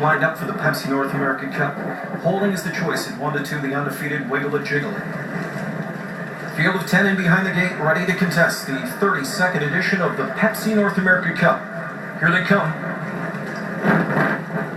Lined up for the Pepsi North America Cup. Holding is the choice in 1-2, the undefeated Wiggle It Jiggle It. Field of 10 in behind the gate, ready to contest the 32nd edition of the Pepsi North America Cup. Here they come.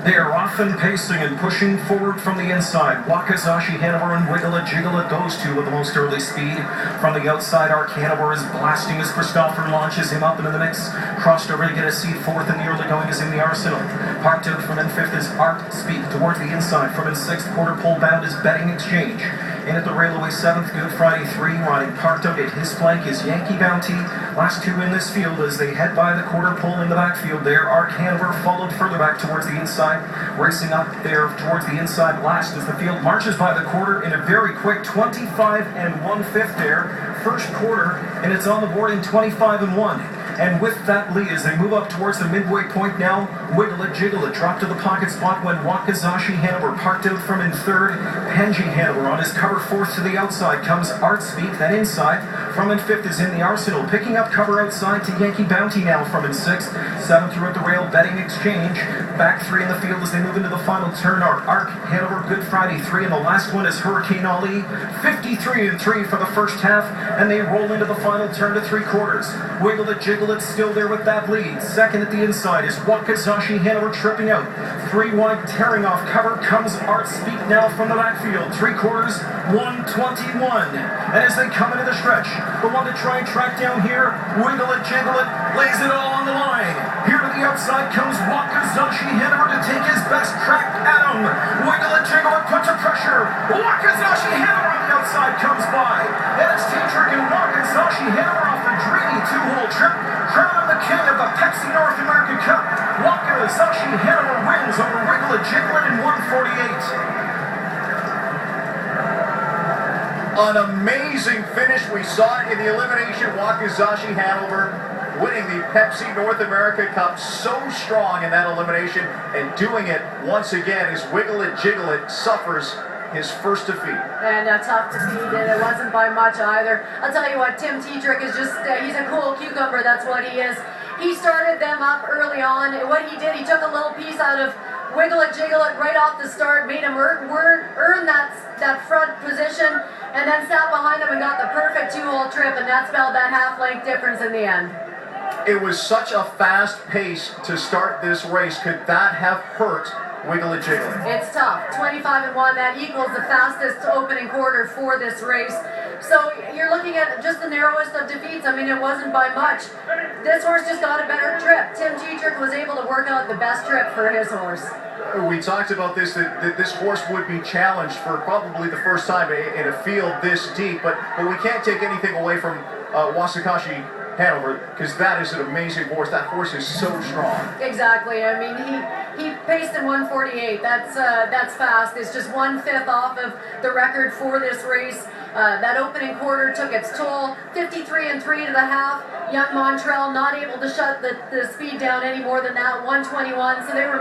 They are often pacing and pushing forward from the inside. Wakazashi Hanover and Wiggle It Jiggle It, those two with the most early speed. From the outside, Arc Hanover is blasting as Christopher launches him up into the mix. Crossed over to get a seat fourth in the early going is in the Arsenal. Parked out from in fifth is Art Speed towards the inside. From in sixth, quarter pole bound is Betting Exchange. In at the railway seventh, Good Friday 3, riding parked out at his flank is Yankee Bounty. Last two in this field as they head by the quarter pole in the backfield there. Arc Hanover followed further back towards the inside. Racing up there towards the inside last as the field marches by the quarter in a very quick 25 1/5 there. First quarter, and it's on the board in 25 1. And with that lead, as they move up towards the midway point now, Wiggle It Jiggle It dropped to the pocket spot when Wakazashi Hanover parked out from in third. Penji Hanover on his cover fourth to the outside comes Art Speak, then inside. From in fifth is in the Arsenal, picking up cover outside to Yankee Bounty now from in sixth. Seventh through at the rail, Betting Exchange. Back three in the field as they move into the final turn are Arc Hanover, Good Friday 3, and the last one is Hurricane Ali. 53 3 for the first half, and they roll into the final turn to three quarters. Wiggle It Jiggle It still there with that lead. Second at the inside is Wakazashi Hanover tripping out. Three wide, tearing off cover comes Art Speak now from the backfield. Three quarters, 1:21. And as they come into the stretch, the one to try and track down here, Wiggle It Jiggle It lays it all on the line. Here to the outside comes Wakazashi Hanover to take his best crack at him. Wiggle It Jiggle It puts a pressure. Wakazashi Hanover on the outside comes by. And it's T-Trick and Wakazashi Hanover off the dreamy two-hole trip. Crown the king of the Pepsi North America Cup. Wakazashi Hanover wins over Wiggle It Jiggle It in 1:48. An amazing finish. We saw it in the elimination. Wakazashi Hanover winning the Pepsi North America Cup so strong in that elimination, and doing it once again as Wiggle It Jiggle It suffers his first defeat. And a tough defeat, and it wasn't by much either. I'll tell you what, Tim T-Trick is just, he's a cool cucumber, that's what he is. He started them up early on, and what he did, he took a little piece out of Wiggle It Jiggle It right off the start, made him earn that front position, and then sat behind him and got the perfect two-hole trip, and that spelled that half-length difference in the end. It was such a fast pace to start this race. Could that have hurt Wiggle It Jiggle It? It's tough. 25 1, that equals the fastest opening quarter for this race. So you're looking at just the narrowest of defeats. I mean, it wasn't by much. This horse just got a better trip. Tim T-Trick was able to work out the best trip for his horse. We talked about this, that this horse would be challenged for probably the first time in a field this deep, but we can't take anything away from Wakazashi Hanover, because that is an amazing horse. That horse is so strong. Exactly. I mean, he paced in 1:48. That's fast. It's just 1/5 off of the record for this race. That opening quarter took its toll. 53 3 to the half. Young Montreal not able to shut the speed down any more than that. 1:21. So they were